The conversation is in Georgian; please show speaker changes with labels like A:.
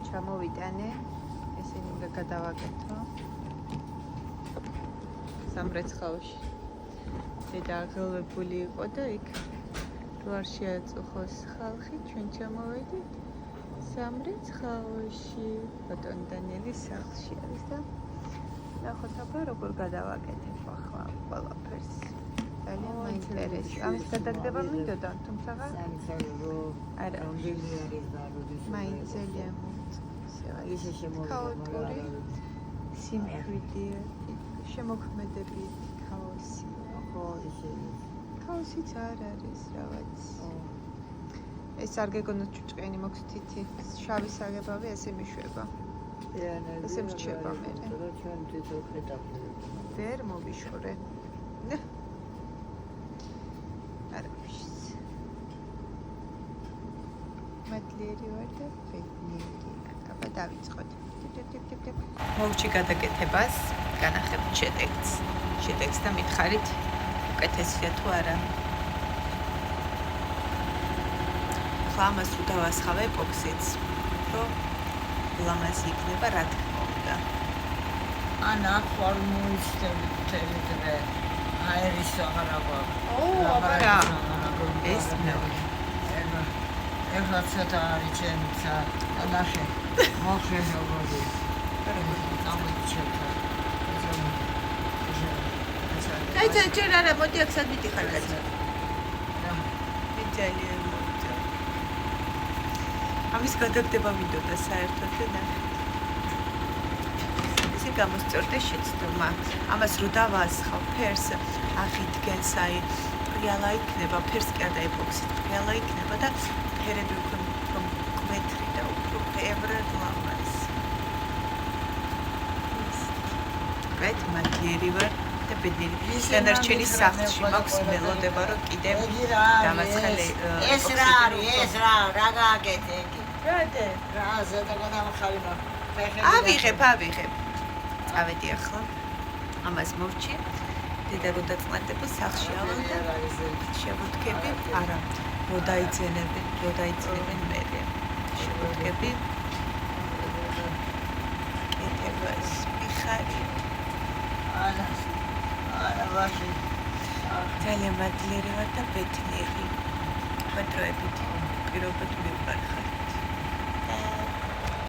A: ჩამოვიტანე, ესენი უნდა გადავაკეთო. სამრეცხაოში. დედა აღელვებული იყო და იქ თუ არ შეაწუხოს ხალხი, ჩვენ ჩამოვედით სამრეცხაოში. ბატონ დანიელის სახლში არის და ნახოთ აბა როგორ გადავაკეთებ ახლა ყველაფერს. ძალიან მაინტერესებს. ამის გადაგდება მინდოდა, თუმცა არა. მაინც ძალიან
B: ისე
A: ქაოტური სიმშვიდეა, შემოქმედებით ქაოსი. ქაოსიც არ არის რაღაც. ეს არ გეგონოთ ჭუჭყენი მოგცითი, შავი საღებავი ესე მიშვება. ესე მრჩება მე. ვერ მოვიშორე. მადლიერი ვარ და ბედნიერი. აბა დავიწყოთ. მოვჭი გადაკეთებას, განახებთ შედეგს. შედეგს და მითხარით უკეთესია თუ არა. ახლა ამას თუ დავასხავ ეპოქსიდს, რომ ლამაზი იქნება, რა თქმა უნდა.
B: ანა ხვალ მოიცდები მთელი დღე. აერის აღარ აქვს.
A: აბა ეს მეორე.
B: ეხლა ცოტა არის ჩემცა ნახე მოხე როგორი წამოიჩერდა
A: აი ჯერ არა მოდი აქ სად მიდიხარ კაცო მე ძალიან მოვიდა ამის გადაგდება მინდოდა საერთოდ და ესე გამოსწორდა შეცდომა ამას რო დავასხავ ფერს აღიდგენს აი პრიალა იქნება ფერს კი არა ეპოქსიდ პრიალა იქნება და ფერები უფრო კვეთრი და უფრო ბევრად ლამაზი. ვეთ მადლიერი ვარ და ბედნიერი. დანარჩენი სახლში მაქვს მელოდება რომ კიდე დამაცხალე
B: ეს რა არის ეს რა გააკეთე იგი. რატე? რა ზედა გადამხალი მაქვს.
A: ავიღებ. წავედი ახლა. ამას მოვჭი. დედა რო დაწნდებო სახლში ავალ და შევუდგები არა. როდაიძენებენ მერე. შევუდგები. კეთებას მიხარი.
B: არა ვაში.
A: ძალიან მადლიერი ვარ და ბედნიერი. პატროებით პირობად მივყარხარ.